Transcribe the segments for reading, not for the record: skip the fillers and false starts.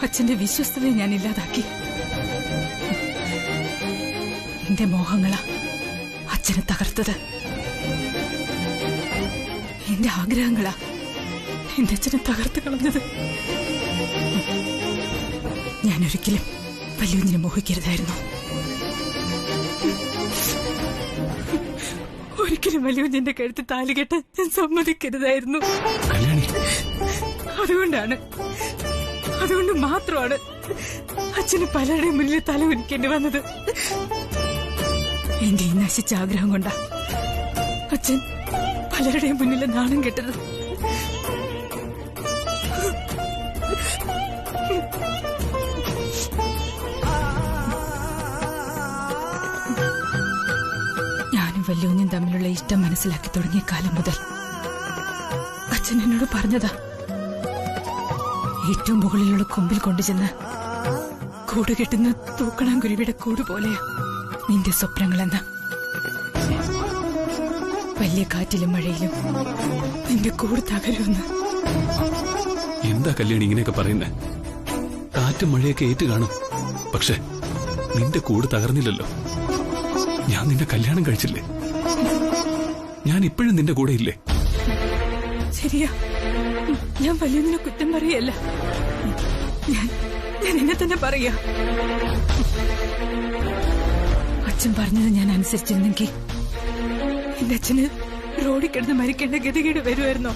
അച്ഛന്റെ വിശ്വസ്തതയെ ഞാൻ ഇല്ലാതാക്കി. എന്റെ മോഹങ്ങളാ അച്ഛനെ തകർത്തത്. എന്റെ ആഗ്രഹങ്ങളാ എന്റെ അച്ഛനെ തകർത്ത് കളഞ്ഞത്. ഞാനൊരിക്കലും വല്യുവിനെ മോഹിക്കരുതായിരുന്നു. ഒരിക്കലും വല്യുവിന്റെ കഴുത്ത് താലികെട്ട് ഞാൻ സമ്മതിക്കരുതായിരുന്നു. അതുകൊണ്ട് മാത്രമാണ് അച്ഛന് പലരുടെയും മുന്നിൽ തല ഉരിക്കേണ്ടി വന്നത്. എന്റെ ഈ നശിച്ച ആഗ്രഹം കൊണ്ടാ അച്ഛൻ പലരുടെയും മുന്നിൽ നാണം കെട്ടത്. ഞാനും വല്യുവിനും തമ്മിലുള്ള ഇഷ്ടം മനസ്സിലാക്കി തുടങ്ങിയ കാലം മുതൽ അച്ഛൻ എന്നോട് പറഞ്ഞതാ, ഏറ്റവും മുകളിലുള്ള കൊമ്പിൽ കൊണ്ടുചെന്ന് കൂട് കെട്ടുന്ന തൂക്കണാങ്കുരുവിയുടെ കൂട് പോലെയാ നിന്റെ സ്വപ്നങ്ങളെന്ന്. വലിയ കാറ്റിലും മഴയിലും നിന്റെ കൂട് തകരുമെന്ന്. എന്താ കല്യാണി ഇങ്ങനെയൊക്കെ പറയുന്നേ? കാറ്റും മഴയൊക്കെ ഏറ്റു കാണും, പക്ഷെ നിന്റെ കൂട് തകർന്നില്ലല്ലോ. ഞാൻ നിന്റെ കല്യാണം കഴിച്ചില്ലേ? ഞാൻ ഇപ്പോഴും നിന്റെ കൂടെ ഇല്ലേ? ശരിയാ, ഞാൻ വലിയതിനെ കുറ്റം പറയല്ല. ഞാൻ എന്നെ തന്നെ പറയാ. അച്ഛൻ പറഞ്ഞത് ഞാൻ അനുസരിച്ചിരുന്നെങ്കിൽ എന്റെ അച്ഛന് റോഡിൽ കിടന്ന് മരിക്കേണ്ട ഗതികേട് വരുമായിരുന്നോ?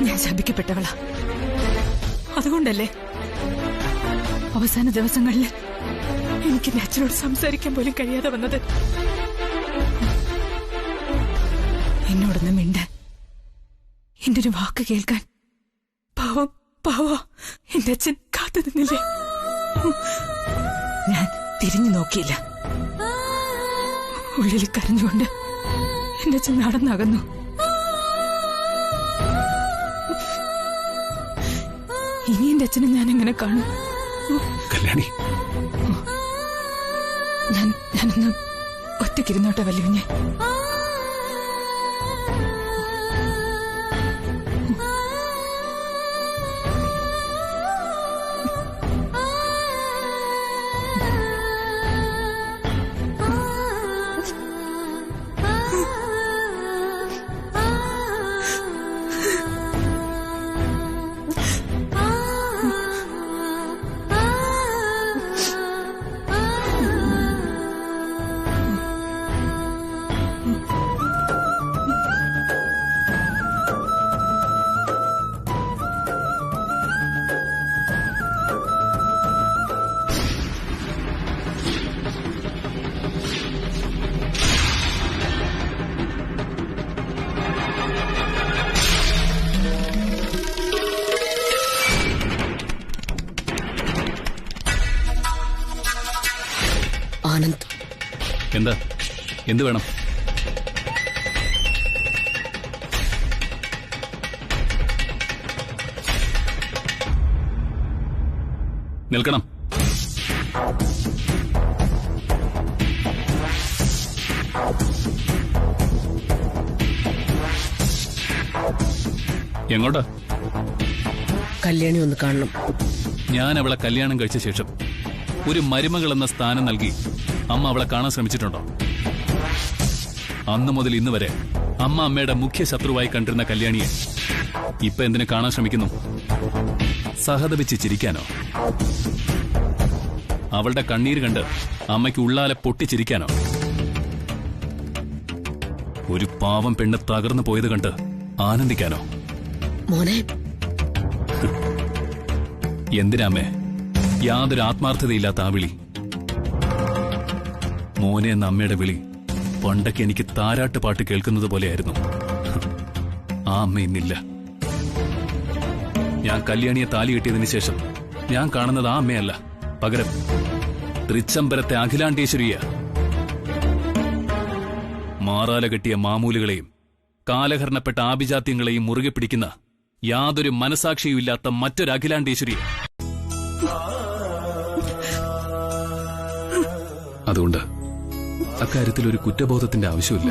ഞാൻ ശപിക്കപ്പെട്ടവളാ. അതുകൊണ്ടല്ലേ അവസാന ദിവസങ്ങളിൽ എനിക്ക് എന്റെ അച്ഛനോട് സംസാരിക്കാൻ പോലും കഴിയാതെ വന്നത്. എന്നോടൊന്ന് മിണ്ടാൻ, എന്റെ ഒരു വാക്ക് കേൾക്കാൻ പാവോ എന്റെ അച്ഛൻ കാത്തു നിന്നില്ലേ? ഞാൻ തിരിഞ്ഞു നോക്കിയില്ല. ഉള്ളിൽ കരഞ്ഞുകൊണ്ട് എന്റെ അച്ഛൻ നടന്നകന്നു. ഇനി എന്റെ അച്ഛനെ ഞാൻ എങ്ങനെ കാണും? കല്യാണി, ഞാനൊന്ന് ഒറ്റയ്ക്കിരുന്നോട്ടെ വല്യുവിനെ. ആനന്ദ്, എന്താ? എന്ത് വേണം? നിൽക്കണം. എങ്ങോട്ടാ? കല്യാണി ഒന്ന് കാണണം. ഞാൻ അവളെ കല്യാണം കഴിച്ച ശേഷം ഒരു മരുമകൾ എന്ന സ്ഥാനം നൽകി അമ്മ അവളെ കാണാൻ ശ്രമിച്ചിട്ടുണ്ടോ? അന്നു മുതൽ ഇന്ന് വരെ അമ്മ അമ്മയുടെ മുഖ്യ ശത്രുവായി കണ്ടിരുന്ന കല്യാണിയെ ഇപ്പൊ എന്തിനു കാണാൻ ശ്രമിക്കുന്നു? സഹതപിച്ച് ചിരിക്കാനോ? അവളുടെ കണ്ണീര് കണ്ട് അമ്മയ്ക്ക് ഉള്ളാലെ പൊട്ടിച്ചിരിക്കാനോ? ഒരു പാവം പെണ്ണ് തകർന്നു പോയത് കണ്ട് ആനന്ദിക്കാനോ? മോനെ, എന്തിനാമേ യാതൊരു ആത്മാർത്ഥതയില്ലാത്ത ആ വിളി? മോനെ എന്ന അമ്മയുടെ വിളി പണ്ടൊക്കെ എനിക്ക് താരാട്ട് പാട്ട് കേൾക്കുന്നത് പോലെയായിരുന്നു. ആ അമ്മ ഇന്നില്ല. ഞാൻ കല്യാണിയെ താലി കെട്ടിയതിനു ശേഷം ഞാൻ കാണുന്നത് ആ അമ്മയല്ല, പകരം തൃച്ചംബരത്തെ അഖിലാണ്ടേശ്വരിയ. മാറാല കെട്ടിയ മാമൂലുകളെയും കാലഹരണപ്പെട്ട ആഭിജാത്യങ്ങളെയും മുറുകെ പിടിക്കുന്ന യാതൊരു മനസാക്ഷിയുമില്ലാത്ത മറ്റൊരു അഖിലാണ്ടേശ്വരിയെ. അതുകൊണ്ട് അക്കാര്യത്തിൽ ഒരു കുറ്റബോധത്തിന്റെ ആവശ്യമില്ല.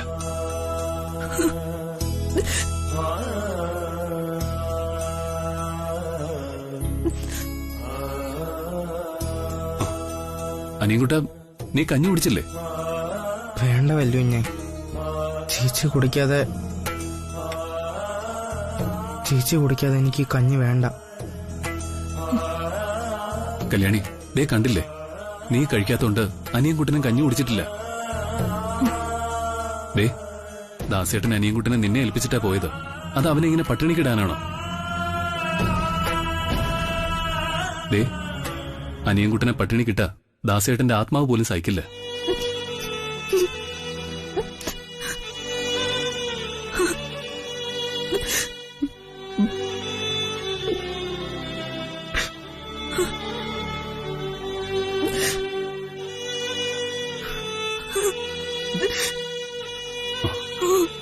അനിയൻകുട്ട, നീ കഞ്ഞി കുടിച്ചില്ലേ? വേണ്ട വല്യുഞ്ഞെ, ചേച്ചി കുടിക്കാതെ എനിക്ക് കഞ്ഞി വേണ്ട. കല്യാണി, ദേ കണ്ടില്ലേ, നീ കഴിക്കാത്തോണ്ട് അനിയൻകുട്ടനും കഞ്ഞി കുടിച്ചിട്ടില്ല. ദേ, ദാസേട്ടൻ അനിയൻകുട്ടനെ നിന്നെ ഏൽപ്പിച്ചിട്ടാ പോയത്. അത് അവനെ ഇങ്ങനെ പട്ടിണിക്കിടാനാണോ? ദേ, അനിയൻകുട്ടനെ പട്ടിണിക്കിട്ട ദാസേട്ടന്റെ ആത്മാവ് പോലും സഹിക്കില്ല.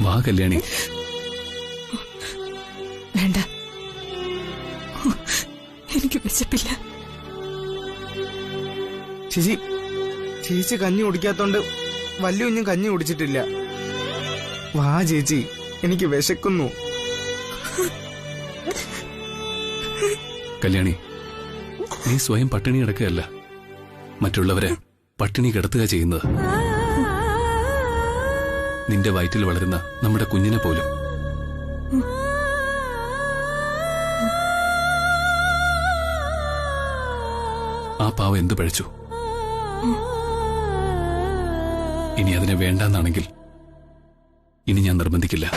വാ കല്യാണി. വേണ്ട, എനിക്ക് വിശപ്പില്ല. ചേച്ചി കഞ്ഞി കുടിക്കാത്തോണ്ട് വല്യുഞ്ഞും കഞ്ഞി കുടിച്ചിട്ടില്ല. വാ ചേച്ചി, എനിക്ക് വിശക്കുന്നു. കല്യാണി, നീ സ്വയം പട്ടിണി കിടക്കുകയല്ല, മറ്റുള്ളവരെ പട്ടിണി കിടത്തുക ചെയ്യുന്നത്. നിന്റെ വയറ്റിൽ വളരുന്ന നമ്മുടെ കുഞ്ഞിനെ പോലും. ആ പാവം എന്ത് പഴിച്ചു. ഇനി അതിനെ വേണ്ടെന്നാണെങ്കിൽ ഇനി ഞാൻ നിർബന്ധിക്കില്ല.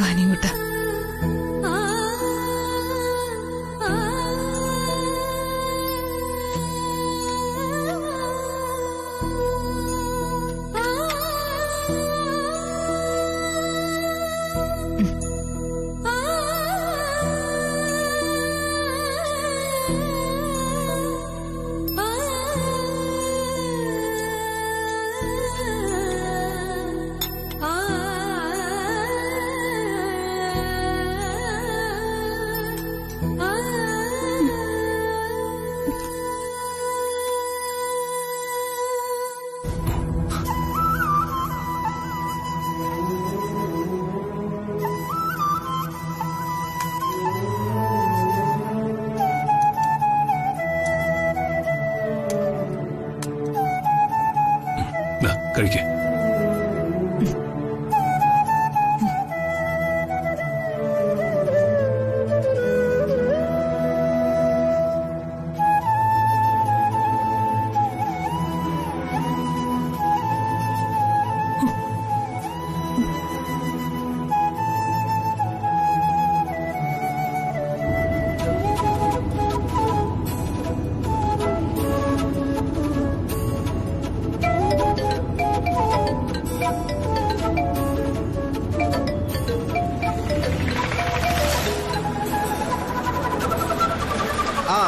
വാനിയുട്ട, കഴിക്കേ.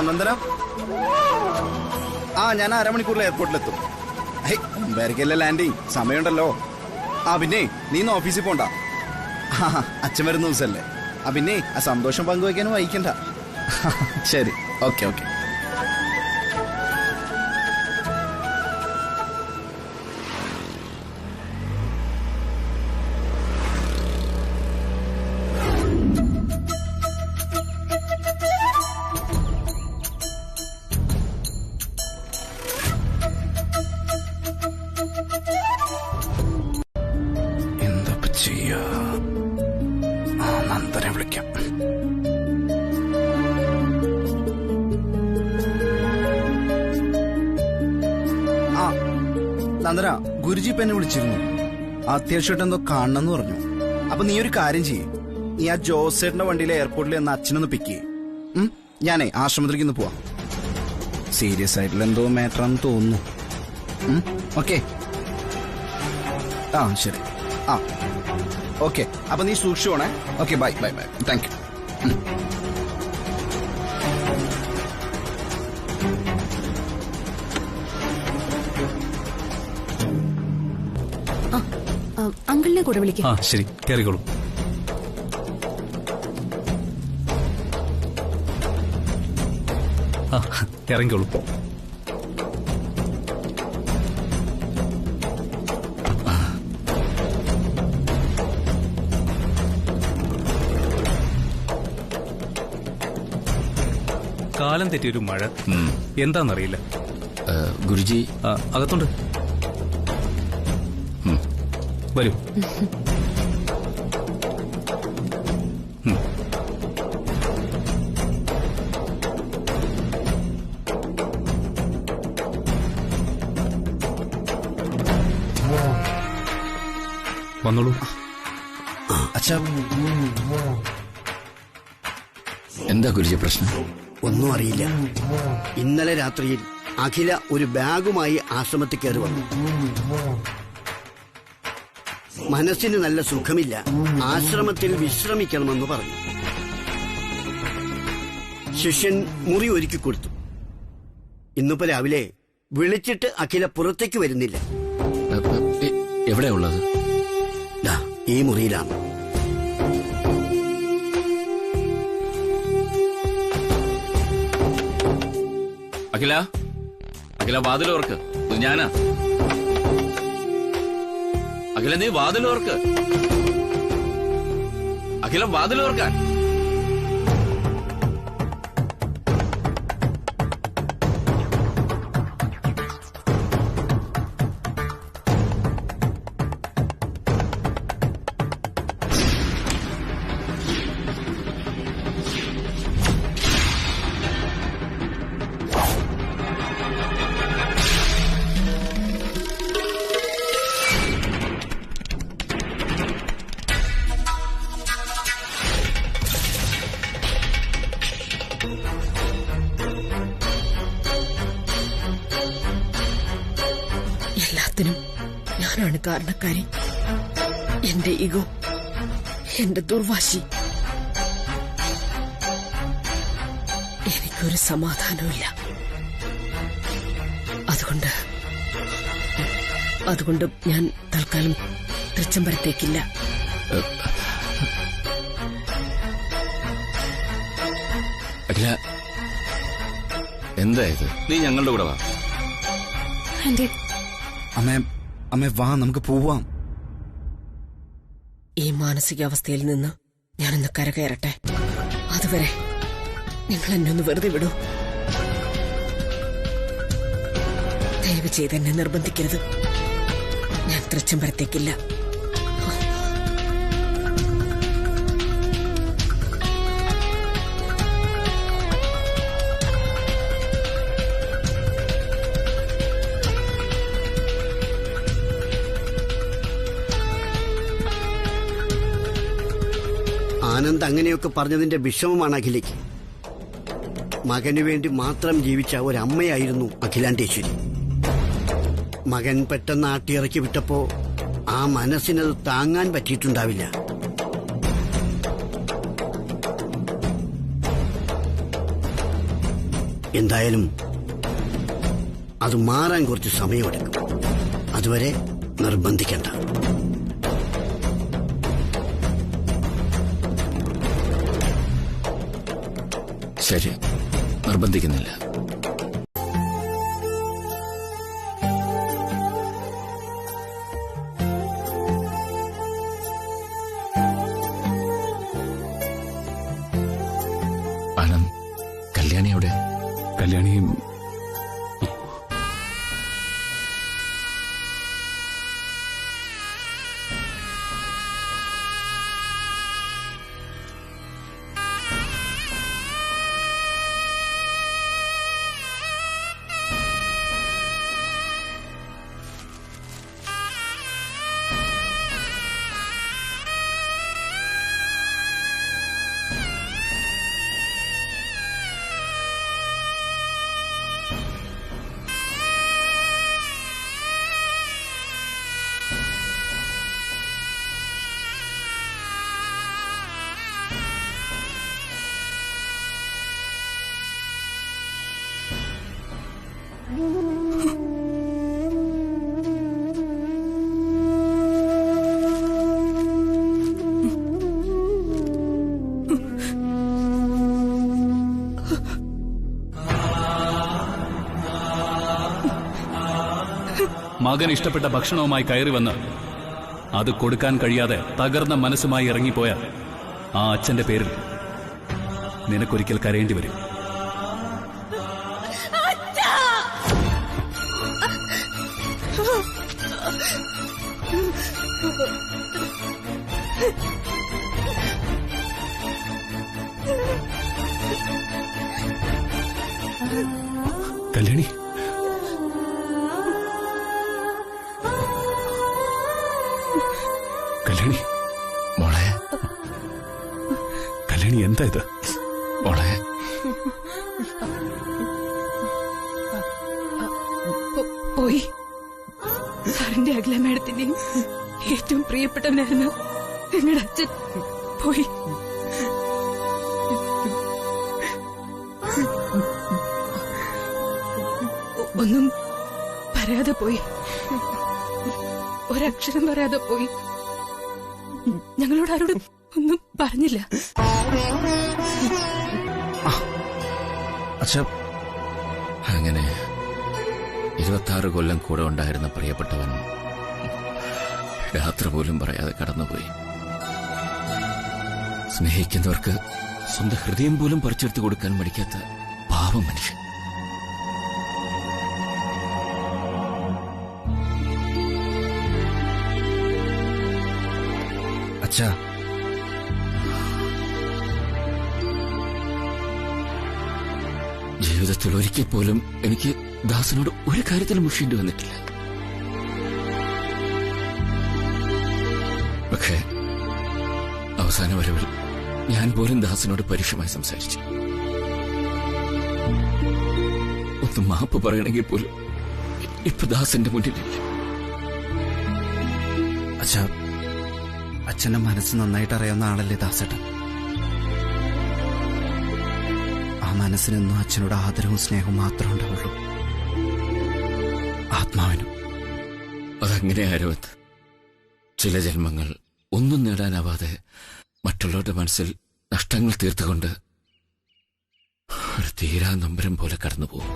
നന്ദന, ഞാൻ അരമണിക്കൂറിൽ എയർപോർട്ടിലെത്തും. ഒമ്പതരക്കല്ലേ ലാൻഡിങ്, സമയമുണ്ടല്ലോ. പിന്നെ നീ ഇന്ന് ഓഫീസിൽ പോണ്ട. അച്ഛൻ വരുന്ന ദിവസമല്ലേ. പിന്നെ ആ സന്തോഷം പങ്കുവയ്ക്കാനും വൈകണ്ട. ശരി, ഓക്കെ ഓക്കെ. നന്ദനെ വിളിക്കാം. നന്ദന, ഗുരുജി ഇപ്പൊ എന്നെ വിളിച്ചിരുന്നു. അത്യാവശ്യമായിട്ട് എന്തോ കാണണമെന്ന് പറഞ്ഞു. അപ്പൊ നീ ഒരു കാര്യം ചെയ്യേ, നീ ആ ജോസേട്ടന്റെ വണ്ടിയിലെ എയർപോർട്ടിൽ നിന്ന് അച്ഛനൊന്ന് പിക്ക് ചെയ്യേ. ഞാനേ ആശ്രമത്തിലേക്ക് ഒന്ന് പോവാം. സീരിയസ് ആയിട്ടുള്ള എന്തോ മാറ്ററാന്ന് തോന്നുന്നു. ഓക്കെ, ആ ശരി, ആ ഓക്കെ. അപ്പൊ നീ സൂക്ഷിച്ചോണേ. Okay, bye bye bye. Thank you. അങ്കിളിനെ കൂടെ വിളിക്കാം. ആ ശരി, കയറിക്കോളൂ. ആ ഇറങ്ങിക്കോളൂ. കാലം തെറ്റിയൊരു മഴ എന്താന്നറിയില്ല. ഗുരുജി അകത്തുണ്ട്. വരൂ. വന്നോളൂ. അച്ഛാ, എന്താ ഗുരുജി പ്രശ്നം? ഒന്നും അറിയില്ല. ഇന്നലെ രാത്രിയിൽ അഖില ഒരു ബാഗുമായി ആശ്രമത്തിൽ കയറി വന്നു. മനസ്സിന് നല്ല സുഖമില്ല, ആശ്രമത്തിൽ വിശ്രമിക്കണമെന്ന് പറഞ്ഞു. ശിഷ്യൻ മുറി ഒരുക്കി കൊടുത്തു. ഇന്നിപ്പോ രാവിലെ വിളിച്ചിട്ട് അഖില പുറത്തേക്ക് വരുന്നില്ല. എവിടെയാ ഉള്ളത്? ദാ ഈ മുറിയിലാണ്. അഖില, അഖില വാതിലോർക്ക്. ഇത് ഞാനാ. അഖില നീ വാതിലോർക്ക്. അഖില വാതിലോർക്കാൻ. എല്ലാത്തിനും ഞാനാണ് കാരണക്കാരി. എന്റെ ഈഗോ, എന്റെ ദുർവാശി. എനിക്കൊരു സമാധാനമില്ല. അതുകൊണ്ട് ഞാൻ തൽക്കാലം തൃച്ചംബരത്തേക്കില്ല. അഖില, എന്താ ഇത്? നീ ഞങ്ങളുടെ കൂടെ വാ. അമ്മേ വാ, നമുക്ക് പോവാം. ഈ മാനസികാവസ്ഥയിൽ നിന്ന് ഞാനൊന്ന് കരകയറട്ടെ. അതുവരെ നിങ്ങൾ എന്നെ ഒന്ന് വെറുതെ വിടൂ. ദയവ് ചെയ്ത് എന്നെ നിർബന്ധിക്കരുത്. ഞാൻ തൃച്ചംബരത്തേക്കില്ല. ആനന്ദ് അങ്ങനെയൊക്കെ പറഞ്ഞതിന്റെ വിഷമമാണ് അഖിലയ്ക്ക്. മകനു വേണ്ടി മാത്രം ജീവിച്ച ഒരമ്മയായിരുന്നു അഖിലാണ്ടേശ്വരി. മകൻ പെട്ടെന്ന് ആട്ടിയിറക്കി വിട്ടപ്പോ ആ മനസ്സിനത് താങ്ങാൻ പറ്റിയിട്ടുണ്ടാവില്ല. എന്തായാലും അത് മാറാൻ കുറച്ച് സമയമെടുക്കും. അതുവരെ നിർബന്ധിക്കണ്ട. ശരി, നിർബന്ധിക്കുന്നില്ല. ആനന്ദ്, കല്യാണി എവിടെ? കല്യാണി മകൻ ഇഷ്ടപ്പെട്ട ഭക്ഷണവുമായി കയറി വന്ന് അത് കൊടുക്കാൻ കഴിയാതെ തകർന്ന മനസ്സുമായി ഇറങ്ങിപ്പോയ ആ അച്ഛന്റെ പേരിൽ നിനക്കൊരിക്കൽ കരയേണ്ടി വരും. കല്യാണി, കല്യാണി, മോളെ, കല്യാണി, എന്താ ഇത്? മോളെ, പോയി. സാറിന്റെ അഖില മേഡത്തിന്റെയും ഏറ്റവും പ്രിയപ്പെട്ടവനായിരുന്നു നിങ്ങളുടെ അച്ഛൻ. പോയി. ഒന്നും പറയാതെ പോയി. ഒരക്ഷരം പറയാതെ പോയി. ഞങ്ങളോട് ആരോടും ഒന്നും പറഞ്ഞില്ല. അച്ഛാ, അങ്ങനെ 26 കൊല്ലം കൂടെ ഉണ്ടായിരുന്ന പ്രിയപ്പെട്ടവൻ രാത്രി പോലും പറയാതെ കടന്നുപോയി. സ്നേഹിക്കുന്നവർക്ക് സ്വന്തം ഹൃദയം പോലും പറിച്ചെടുത്ത് കൊടുക്കാൻ മടിക്കാത്ത പാവം മനുഷ്യൻ. അച്ഛാ, ജീവിതത്തിൽ ഒരിക്കൽ പോലും എനിക്ക് ദാസനോട് ഒരു കാര്യത്തിലും മുഷിയേണ്ടി വന്നിട്ടില്ല. പക്ഷേ അവസാന വരവിൽ ഞാൻ പോലും ദാസനോട് പരുഷമായി സംസാരിച്ചു. ഒന്ന് മാപ്പ് പറയണമെങ്കിൽ പോലും ഇപ്പൊ ദാസന്റെ മുന്നിലില്ല. അച്ഛാ, അച്ഛന്റെ മനസ്സ് നന്നായിട്ട് അറിയാവുന്ന ആളല്ലേ ദാസേട്ടൻ. ആ മനസ്സിനെന്നും അച്ഛനോട് ആദരവും സ്നേഹവും മാത്രമേ ഉണ്ടാവുള്ളൂ. ആത്മാവിനും. അതങ്ങനെ അരവത്ത് ചില ജന്മങ്ങൾ ഒന്നും നേടാനാവാതെ മറ്റുള്ളവരുടെ മനസ്സിൽ നഷ്ടങ്ങൾ തീർത്തുകൊണ്ട് ഒരു തീരാ നമ്പരം പോലെ കടന്നുപോകും.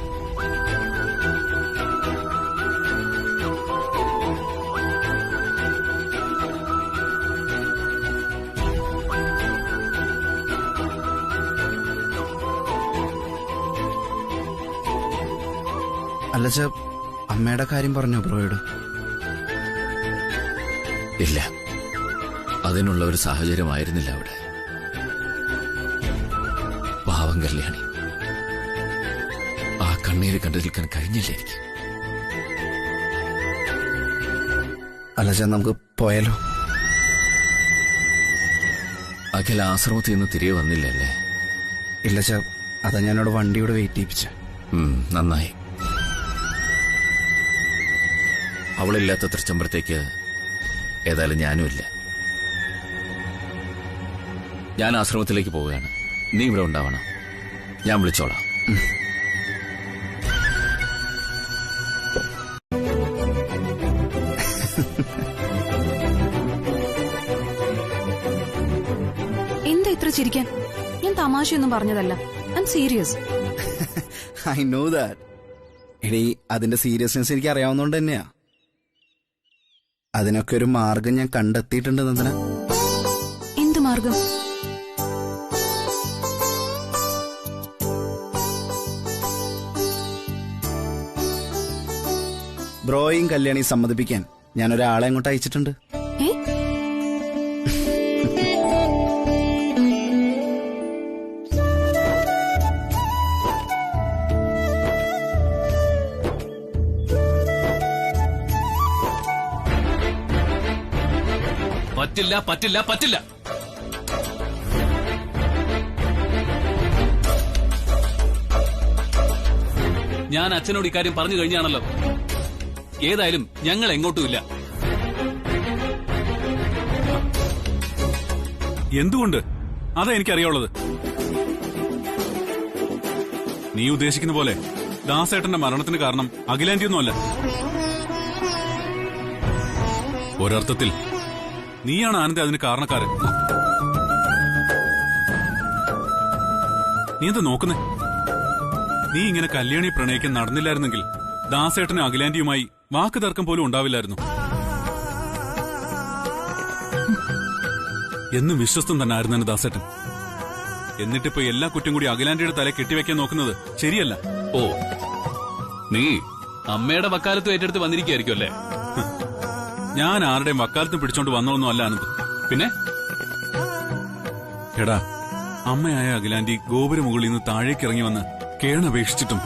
അല്ലച്ച, അമ്മയുടെ കാര്യം പറഞ്ഞോ ബ്രോയോട്? ഇല്ല, അതിനുള്ള ഒരു സാഹചര്യമായിരുന്നില്ല അവിടെ. പാവം കല്യാണി, ആ കണ്ണീര് കണ്ടു നിൽക്കാൻ കഴിഞ്ഞില്ല എനിക്ക്. അല്ലച്ച, നമുക്ക് പോയാലോ? അഖില ആശ്രമത്തിൽ നിന്ന് തിരികെ വന്നില്ലല്ലേ? ഇല്ലച്ച, അതാ ഞാനോട് വണ്ടിയോട് വെയിറ്റ് ചെയ്യിപ്പിച്ച. നന്നായി. അവളില്ലാത്ത തൃച്ചമ്പരത്തേക്ക് ഏതായാലും ഞാനുമില്ല. ഞാൻ ആശ്രമത്തിലേക്ക് പോവുകയാണ്. നീ ഇവിടെ ഉണ്ടാവണം. ഞാൻ വിളിച്ചോളാം. എന്താ ഇത്ര ചിരിക്കാൻ? ഞാൻ തമാശയൊന്നും പറഞ്ഞതല്ല. I M serious. I know that. എടീ, അതിന്റെ സീരിയസ്നെസ് എനിക്ക് അറിയാവുന്നതുകൊണ്ട് തന്നെയാ. അതിനൊക്കെ ഒരു മാർഗം ഞാൻ കണ്ടെത്തിയിട്ടുണ്ട് നന്ദന. എന്ത് മാർഗം? ബ്രോയും കല്യാണി സമ്മതിപ്പിക്കാൻ ഞാനൊരാളെ അങ്ങോട്ട് അയച്ചിട്ടുണ്ട്. പറ്റില്ല, പറ്റില്ല, പറ്റില്ല. ഞാൻ അച്ഛനോട് ഇക്കാര്യം പറഞ്ഞു കഴിഞ്ഞാണല്ലോ. ഏതായാലും ഞങ്ങൾ എങ്ങോട്ടുമില്ല. എന്തുകൊണ്ട്? അതാ എനിക്കറിയാവുള്ളത്. നീ ഉദ്ദേശിക്കുന്ന പോലെ ദാസേട്ടന്റെ മരണത്തിന് കാരണം അഖിലാന്റിയൊന്നുമല്ല. ഒരർത്ഥത്തിൽ നീയാണ് ആനന്ദ അതിന് കാരണക്കാരൻ. നീ എന്താ നോക്കുന്നേ? നീ ഇങ്ങനെ കല്യാണി പ്രണയിക്കാൻ നടന്നില്ലായിരുന്നെങ്കിൽ ദാസേട്ടനും അഖിലാന്റിയുമായി വാക്ക് തർക്കം പോലും ഉണ്ടാവില്ലായിരുന്നു. എന്നും വിശ്വസ്തം തന്നെ ആയിരുന്നു ദാസേട്ടൻ. എന്നിട്ടിപ്പോ എല്ലാ കുറ്റം കൂടി അഖിലാന്റിയുടെ തല കെട്ടിവെക്കാൻ നോക്കുന്നത് ശരിയല്ല. ഓ, നീ അമ്മയുടെ വക്കാലത്ത് ഏറ്റെടുത്ത് വന്നിരിക്കുകയായിരിക്കും അല്ലേ? ഞാൻ ആരുടെയും വക്കാലത്തും പിടിച്ചോണ്ട് വന്നതൊന്നും അല്ല ആനന്ദ്. പിന്നെ എടാ, അമ്മയായ അഖിലാന്റി ഗോപുരമുകളിൽ നിന്ന് താഴേക്ക് ഇറങ്ങി വന്ന് കേണപേക്ഷിച്ചിട്ടും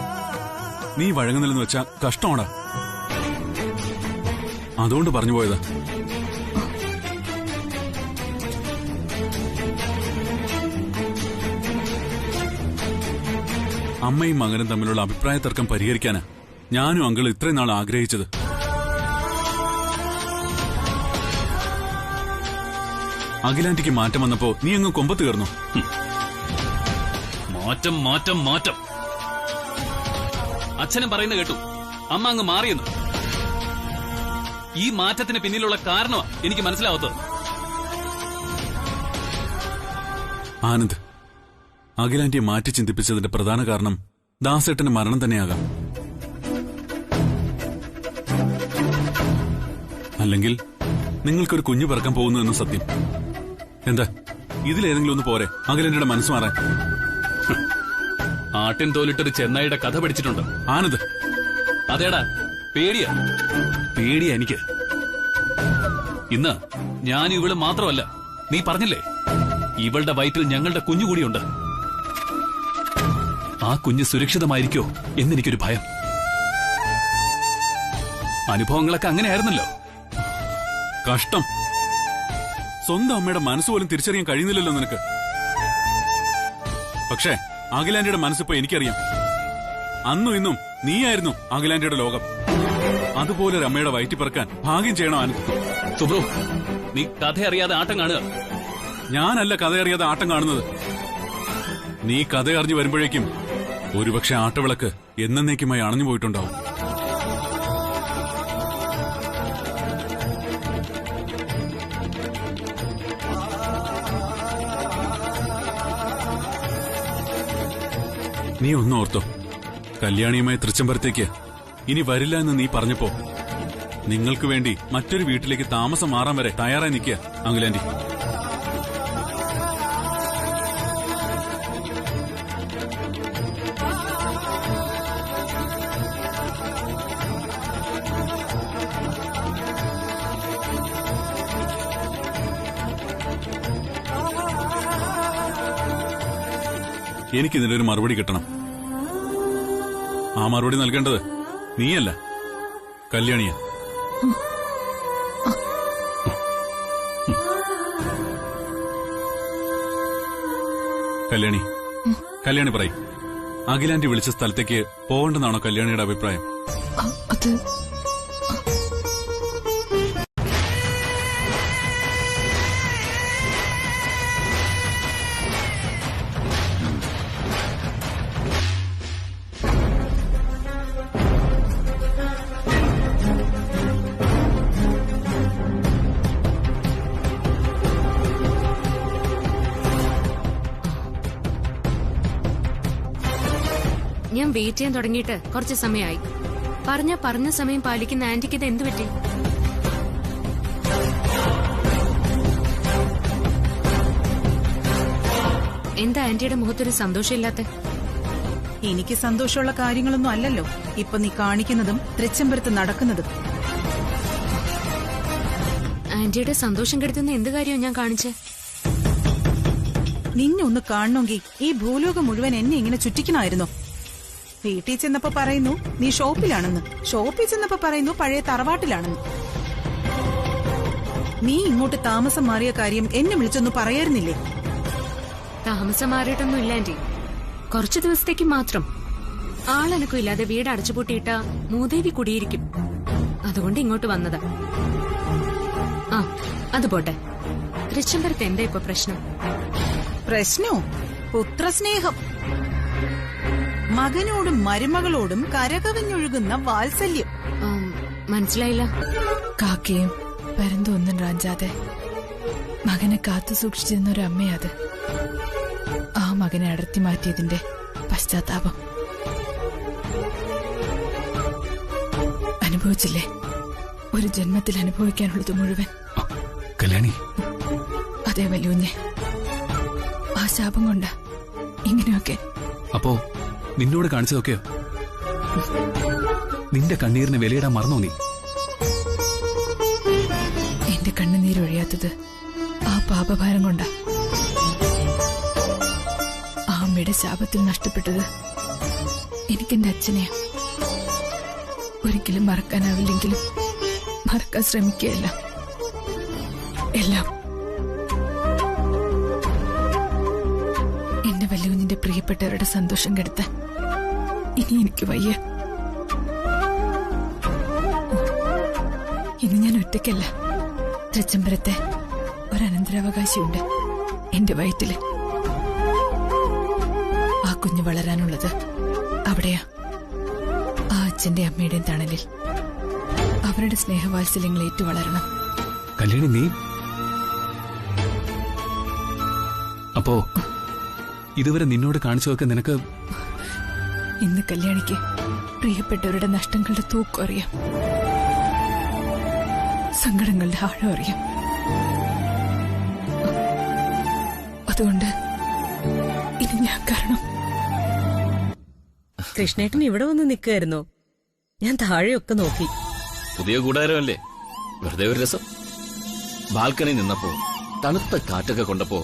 നീ വഴങ്ങുന്നില്ലെന്ന് വെച്ചാ കഷ്ടമാടാ. അതുകൊണ്ട് പറഞ്ഞു പോയതാ. അമ്മയും മകനും തമ്മിലുള്ള അഭിപ്രായ തർക്കം പരിഹരിക്കാനാ ഞാനും അങ്കിൾ ഇത്രയും നാൾ ആഗ്രഹിച്ചത്. അഖിലാന്റിക്ക് മാറ്റം വന്നപ്പോ നീ അങ്ങ് കൊമ്പത്ത് കയറുന്നു. മാറ്റം മാറ്റം മാറ്റം. അച്ഛനും പറയുന്ന കേട്ടു, അമ്മ അങ്ങ് മാറിയെന്ന്. ഈ മാറ്റത്തിന് പിന്നിലുള്ള കാരണമാ എനിക്ക് മനസ്സിലാവാത്തത്. ആനന്ദ്, അഖിലാന്റിയെ മാറ്റി ചിന്തിപ്പിച്ചതിന്റെ പ്രധാന കാരണം ദാസേട്ടന്റെ മരണം തന്നെയാകാം. അല്ലെങ്കിൽ നിങ്ങൾക്കൊരു കുഞ്ഞു പിറക്കാൻ പോകുന്നു എന്ന സത്യം. എന്താ, ഇതിലേതെങ്കിലും ഒന്ന് പോരെ അഖിലാന്റിയുടെ മനസ്സ് മാറാൻ? ആട്ടിൻ തോലിട്ടൊരു ചെന്നായിയുടെ കഥ പഠിച്ചിട്ടുണ്ട് ആനന്ദ്. അതേടാ, പേടിയാ. പേടിയാ എനിക്ക്. ഇന്ന് ഞാൻ ഇവള് മാത്രമല്ല, നീ പറഞ്ഞില്ലേ ഇവളുടെ വയറ്റിൽ ഞങ്ങളുടെ കുഞ്ഞുകൂടിയുണ്ട്. ആ കുഞ്ഞ് സുരക്ഷിതമായിരിക്കോ എന്നെനിക്കൊരു ഭയം. അനുഭവങ്ങളൊക്കെ അങ്ങനെയായിരുന്നല്ലോ. കഷ്ടം. സ്വന്തം അമ്മയുടെ മനസ്സുപോലും തിരിച്ചറിയാൻ കഴിയുന്നില്ലല്ലോ നിനക്ക്. പക്ഷേ അഖിലാന്റിയുടെ മനസ്സിപ്പോ എനിക്കറിയാം. അന്നും ഇന്നും നീയായിരുന്നു അഖിലാന്റിയുടെ ലോകം. അതുപോലെ ഒരു അമ്മയുടെ വയറ്റി പറക്കാൻ ഭാഗ്യം ചെയ്യണം ആനന്ദ്. സുബ്രു, നീ കഥയറിയാതെ ആട്ടം കാണുക. ഞാനല്ല കഥയറിയാതെ ആട്ടം കാണുന്നത്. നീ കഥയറിഞ്ഞു വരുമ്പോഴേക്കും ഒരുപക്ഷെ ആട്ടവിളക്ക് എന്നേക്കുമായി അണഞ്ഞു പോയിട്ടുണ്ടാവും. നീ ഒന്നോർത്തോ, കല്യാണിയുമായി തൃച്ചംബരത്തേക്ക് ഇനി വരില്ല എന്ന് നീ പറഞ്ഞപ്പോ നിങ്ങൾക്ക് വേണ്ടി മറ്റൊരു വീട്ടിലേക്ക് താമസം മാറാൻ വരെ തയ്യാറായി നിൽക്കുക അഖിലാന്റി. എനിക്കിതിനൊരു മറുപടി കിട്ടണം. ആ മറുപടി നൽകേണ്ടത് നീയല്ല, കല്യാണിയാ. കല്യാണി പറയ്, അഖിലാന്റി വിളിച്ച സ്ഥലത്തേക്ക് പോകണ്ടെന്നാണോ കല്യാണിയുടെ അഭിപ്രായം? അത് ഞാൻ വെയിറ്റ് ചെയ്യാൻ തുടങ്ങിയിട്ട് കുറച്ച് സമയമായി. പറഞ്ഞ സമയം പാലിക്കുന്ന ആന്റിക്ക് ഇത് എന്ത് പറ്റി? എന്താ ആന്റിയുടെ മുഖത്തൊരു സന്തോഷമില്ലാത്ത? എനിക്ക് സന്തോഷമുള്ള കാര്യങ്ങളൊന്നും അല്ലല്ലോ ഇപ്പൊ നീ കാണിക്കുന്നതും തൃച്ചംബരത്ത് നടക്കുന്നതും. ആന്റിയുടെ സന്തോഷം കെടുത്തുന്ന എന്ത് കാര്യവും ഞാൻ കാണിച്ചേ? നിന്നെ ഒന്ന് കാണണമെങ്കിൽ ഈ ഭൂലോകം മുഴുവൻ എന്നെ ഇങ്ങനെ ചുറ്റിക്കണമായിരുന്നോ? വീട്ടിൽ ചെന്നപ്പോ പറയുന്നു നീ ഷോപ്പിലാണെന്ന്, ഷോപ്പിൽ ചെന്നപ്പോ പറയുന്നു പഴയ തറവാട്ടിലാണെന്ന്. നീ ഇങ്ങോട്ട് താമസം മാറിയ കാര്യം എന്നെ വിളിച്ചൊന്ന് പറയായിരുന്നില്ലേ? താമസം മാറിയിട്ടൊന്നും ഇല്ല ആന്റി, കുറച്ചു ദിവസത്തേക്ക് മാത്രം. ആളനക്കും ഇല്ലാതെ വീട് അടച്ചുപൂട്ടിയിട്ട മൂദേവി കുടിയിരിക്കും, അതുകൊണ്ട് ഇങ്ങോട്ട് വന്നതാ. ആ അത് പോട്ടെ, തൃച്ചംബരത്ത് എന്താ ഇപ്പൊ പ്രശ്നം? പ്രശ്നോ? പുത്രസ്നേഹം. മകനോടും മരുമകളോടും കരകവിഞ്ഞൊഴുകുന്ന വാത്സല്യം. മനസ്സിലായില്ല. കാക്കയും പരന്തൊന്നും റാഞ്ചാതെ മകനെ കാത്തു സൂക്ഷിച്ചിരുന്ന ഒരു അമ്മയത്. ആ മകനെ അടർത്തി മാറ്റിയതിന്റെ പശ്ചാത്താപം അനുഭവിച്ചില്ലേ? ഒരു ജന്മത്തിൽ അനുഭവിക്കാനുള്ളത് മുഴുവൻ. കല്യാണി, അതേ വല്യൂഞ്ഞെ, ആ ശാപം കൊണ്ടാ ഇങ്ങനെയൊക്കെ. അപ്പോ നിന്നോട് കാണിച്ചതൊക്കെയോ? നിന്റെ കണ്ണീരിന് വിലയിടാൻ മറന്നോ നീ? എന്റെ കണ്ണുനീരൊഴിയാത്തത് ആ പാപഭാരം കൊണ്ടാ. ആ അമ്മയുടെ ശാപത്തിൽ നഷ്ടപ്പെട്ടത് എനിക്കെന്റെ അച്ഛനെയാ. ഒരിക്കലും മറക്കാനാവില്ലെങ്കിലും മറക്കാൻ ശ്രമിക്കുകയല്ല എല്ലാം. എന്റെ വല്ലുകുഞ്ഞിന്റെ പ്രിയപ്പെട്ടവരുടെ സന്തോഷം കെടുത്താൻ ഇനി എനിക്ക് വയ്യ. ഇനി ഞാൻ ഒറ്റയ്ക്കല്ല. തൃച്ചംബരത്തെ ഒരനന്തരാവകാശിയുണ്ട് എന്റെ വയറ്റില്. ആ കുഞ്ഞ് വളരാനുള്ളത് അവിടെയാ, ആ അച്ഛന്റെ അമ്മയുടെയും തണലിൽ. അവരുടെ സ്നേഹവാത്സല്യങ്ങൾ ഏറ്റു വളരണം. കല്യാണി, നീ അപ്പോ ഇതുവരെ നിന്നോട് കാണിച്ചതൊക്കെ നിനക്ക്? ഇന്ന് കല്യാണിക്ക് പ്രിയപ്പെട്ടവരുടെ നഷ്ടങ്ങളുടെ തൂക്കം അറിയാം, സങ്കടങ്ങളുടെ ആഴം അറിയാം. അതുകൊണ്ട് ഇനി ഞാൻ കാരണം. കൃഷ്ണേട്ടൻ ഇവിടെ വന്ന് നിൽക്കുമായിരുന്നോ? ഞാൻ താഴെയൊക്കെ നോക്കി. പുതിയ കൂടാരമല്ലേ, വെറുതെ ഒരു രസം. ബാൽക്കണി നിന്നപ്പോ തണുത്ത കാറ്റൊക്കെ കൊണ്ടപ്പോ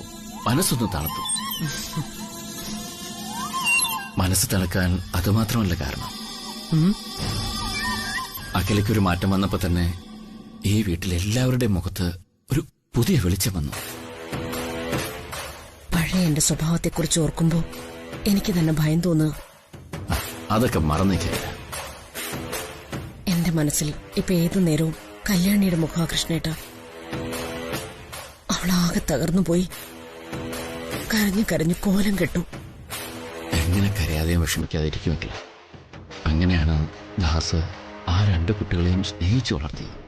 മനസ്സൊന്ന് തണുത്തു. മനസ്സ് തണുക്കാൻ അതുമാത്രമല്ല കാരണം. അഖിലയ്ക്കൊരു മാറ്റം വന്നപ്പോ തന്നെ ഈ വീട്ടിലെല്ലാവരുടെയും മുഖത്ത് ഒരു പുതിയ വെളിച്ചം വന്നു. പഴയ എന്റെ സ്വഭാവത്തെക്കുറിച്ച് ഓർക്കുമ്പോ എനിക്ക് തന്നെ ഭയം തോന്നുക. അതൊക്കെ മറന്നേക്കില്ല. എന്റെ മനസ്സിൽ ഇപ്പൊ ഏതു നേരവും കല്യാണിയുടെ മുഖ കൃഷ്ണേട്ട. അവളാകെ തകർന്നു പോയി, കരഞ്ഞു കരഞ്ഞു കോലം കെട്ടു. എങ്ങനെ കരയാതെയും വിഷമിക്കാതിരിക്കുമെങ്കിൽ അങ്ങനെയാണ് ദാസ് ആ 2 കുട്ടികളെയും സ്നേഹിച്ചു വളർത്തിയത്.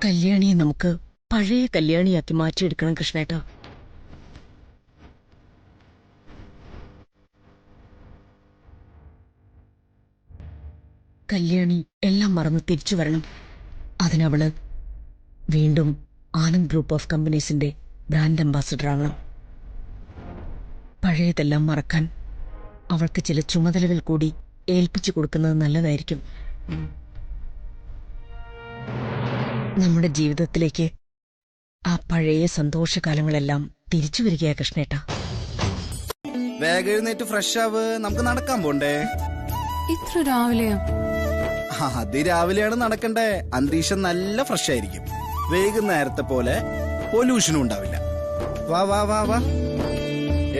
കല്യാണിയെ നമുക്ക് പഴയ കല്യാണിയാക്കി മാറ്റിയെടുക്കണം കൃഷ്ണേട്ട. കല്യാണി എല്ലാം മറന്ന് തിരിച്ചു വരണം. അതിനവള് വീണ്ടും ആനന്ദ് ഗ്രൂപ്പ് ഓഫ് കമ്പനീസിന്റെ ബ്രാൻഡ് അംബാസിഡർ ആകണം. പഴയതെല്ലാം മറക്കാൻ അവൾക്ക് ചില ചുമതലകൾ കൂടി ഏൽപ്പിച്ചു കൊടുക്കുന്നത് നല്ലതായിരിക്കും. നമ്മുടെ ജീവിതത്തിലേക്ക് ആ പഴയ സന്തോഷകാലങ്ങളെല്ലാം തിരിച്ചു വരികയാ കൃഷ്ണേട്ട. വേഗം എഴുന്നേറ്റ് ഫ്രഷ് ആവ്, നമുക്ക് നടക്കാൻ പോണ്ടേ? ഇത്ര രാവിലെയോ? അതിരാവിലെയാണ് നടക്കണ്ടേ. അന്തരീക്ഷം നല്ല ഫ്രഷ് ആയിരിക്കും. വൈകുന്നേരത്തെ പോലെ പൊല്യൂഷനും ഉണ്ടാവില്ല. വാ വാ വാ വാ,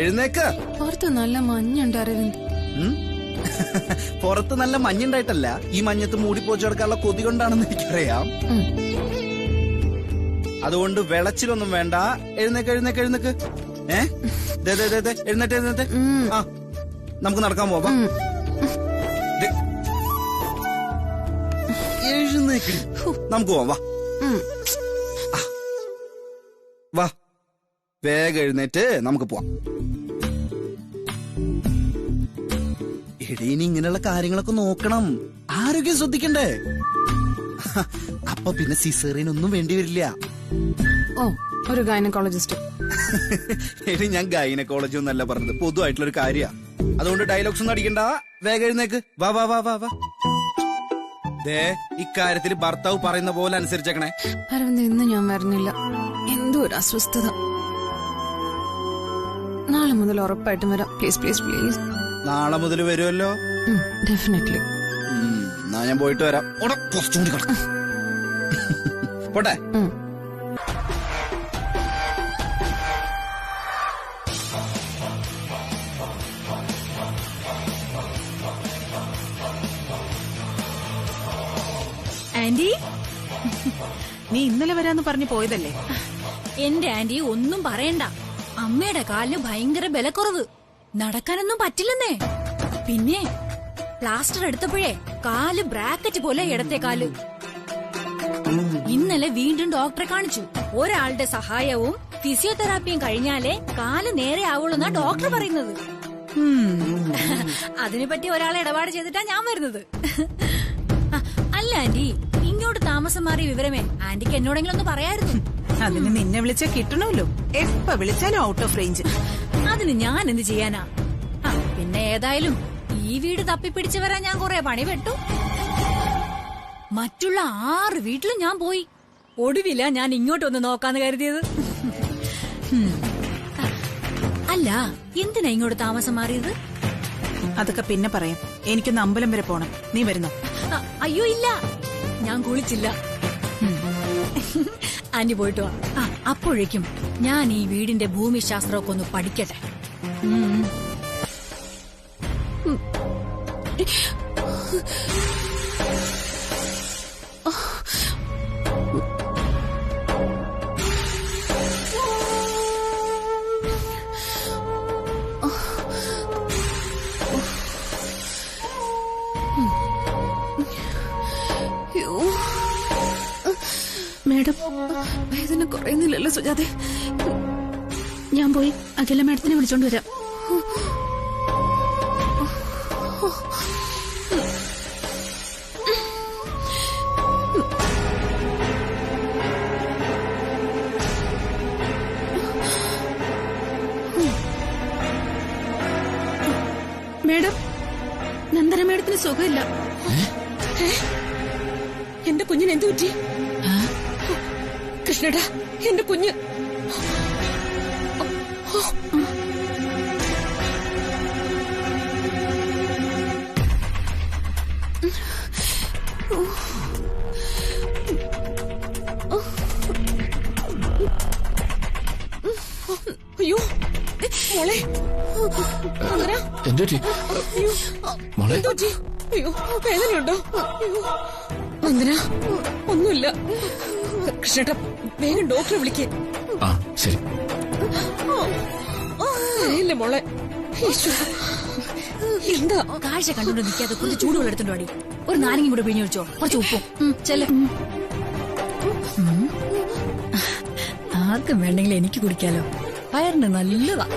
എഴുന്നേക്ക്. പുറത്ത് നല്ല മഞ്ഞുണ്ട് അരവിന്ദ്. പുറത്ത് നല്ല മഞ്ഞുണ്ടായിട്ടല്ല, ഈ മഞ്ഞത്ത് മൂടിപ്പോച്ചു കിടക്കാനുള്ള കൊതി കൊണ്ടാണെന്ന് എനിക്കറിയാം. അതുകൊണ്ട് വെളച്ചിലൊന്നും വേണ്ട. എഴുന്നേക്ക് എഴുന്നേക്ക് എഴുന്നേക്ക്. എഴുന്നേറ്റ് എഴുന്നേറ്റ്. ആ, നമുക്ക് നടക്കാൻ പോവാം. എഴുന്നേക്ക്, നമുക്ക് പോവാം. വാ വാ, വേഗം എഴുന്നേറ്റ് നമുക്ക് പോവാം. എടീനി ഇങ്ങനെയുള്ള കാര്യങ്ങളൊക്കെ നോക്കണം, ആരോഗ്യം ശ്രദ്ധിക്കണ്ടേ? അപ്പൊ പിന്നെ സിസേറിയനൊന്നും വേണ്ടി വരില്ല. ഓ, ഒരു ഗൈനക്കോളജിസ്റ്റ്. എടി, ഞാൻ ഗൈനക്കോളജി ഒന്നല്ല പറഞ്ഞത്, പൊതുവായിട്ടുള്ളൊരു കാര്യ. അതുകൊണ്ട് ഡയലോഗ്സ് ഒന്നും അടിക്കണ്ട. വേഗം എഴുന്നേക്ക്. വാ വാ വാ വാ വാ. ദേ, ഇക്കാര്യത്തിൽ ഭർത്താവ് പറയുന്ന പോലെ അനുസരിച്ചേക്കണേ. അരവിന്ദ്, ഇന്ന് ഞാൻ വരുന്നില്ല. എന്തോ ഒരു അസ്വസ്ഥത. നാളെ മുതൽ ഉറപ്പായിട്ടും വരാം. Please please please. നാളെ മുതൽ വരുമല്ലോ? ഡെഫിനറ്റ്ലി. എന്നാ ഞാൻ പോയിട്ട് വരാം. കുറച്ചും കൂടി കിടക്കാം. പോട്ടെ. ആന്റി, നീ ഇന്നലെ വരാന്ന് പറഞ്ഞു പോയതല്ലേ? എന്റെ ആന്റി ഒന്നും പറയണ്ട. അമ്മയുടെ കാലിന് ഭയങ്കര ബലക്കുറവ്, നടക്കാനൊന്നും പറ്റില്ലെന്നേ. പിന്നെ പ്ലാസ്റ്റർ എടുത്തപ്പോഴേ കാല് ബ്രാക്കറ്റ് പോലെ ഇടത്തെ കാല്. ഇന്നലെ വീണ്ടും ഡോക്ടറെ കാണിച്ചു. ഒരാളുടെ സഹായവും ഫിസിയോതെറാപ്പിയും കഴിഞ്ഞാലേ കാല് നേരെ ആവുള്ളൂന്നാ ഡോക്ടർ പറയുന്നത്. അതിനെപ്പറ്റി ഒരാളെ ഇടപാട് ചെയ്തിട്ടാ ഞാൻ വരുന്നത്. അല്ല ആന്റി, ഇങ്ങോട്ട് താമസം മാറിയ വിവരമേ ആന്റിക്ക് എന്നോടെങ്കിലും ഒന്ന് പറയായിരുന്നു. അതിന് നിന്നെ വിളിച്ചാ കിട്ടണമല്ലോ. എപ്പ വിളിച്ചാലും ഔട്ട് ഓഫ് റേഞ്ച്. അതിന് ഞാൻ എന്ത് ചെയ്യാനാ? പിന്നെ ഏതായാലും ഈ വീട് തപ്പിപ്പിടിച്ചു വരാൻ ഞാൻ കുറെ പണി പെട്ടു. മറ്റുള്ള 6 വീട്ടിലും ഞാൻ പോയി. ഒടുവില ഞാൻ ഇങ്ങോട്ടൊന്ന് നോക്കാന്ന് കരുതിയത്. അല്ല, എന്തിനാ ഇങ്ങോട്ട് താമസം മാറിയത്? അതൊക്കെ പിന്നെ പറയാം. എനിക്കൊന്ന് അമ്പലം വരെ പോണം. നീ വരുന്നോ? അയ്യോ ഇല്ല, ഞാൻ കുളിച്ചില്ല. ആന്റി പോയിട്ട് വാ. അപ്പോഴേക്കും ഞാൻ ഈ വീടിന്റെ ഭൂമിശാസ്ത്രമൊക്കെ ഒന്ന് പഠിക്കട്ടെ. മേഡം, വേദന കുറയുന്നില്ലല്ലോ സുജാതെ. ഞാൻ പോയി അഖില മേഡത്തിനെ വിളിച്ചോണ്ട് വരാം. മേഡം, നന്ദന മേഡത്തിന് സുഖമില്ല. എന്റെ കുഞ്ഞിന് എന്ത് പറ്റി? കൃഷ്ണടാ, എന്റെ കുഞ്ഞ്. അയ്യോ മോളെ, മോളെ, അയ്യോ വേദനയുണ്ടോ? നന്ദന, ഒന്നുമില്ല. കൃഷ്ണേട്ടാ, വേഗം ഡോക്ടറെ വിളിക്കേ. ശരി. അറിയില്ല മോളെ. എന്താ കാഴ്ച കണ്ടുകൊണ്ട് നിൽക്കാതെ കുറച്ച് ചൂടുവെള്ളം എടുത്തോണ്ട് വാടി. ഒരു നാരങ്ങ കൂടെ പിഴിഞ്ഞു വെച്ചോ, കുറച്ച് ഉപ്പും. ചെല്ല. ആർക്കും വേണ്ടെങ്കിലും എനിക്ക് കുടിക്കാലോ. വയറിന് നല്ലതാ.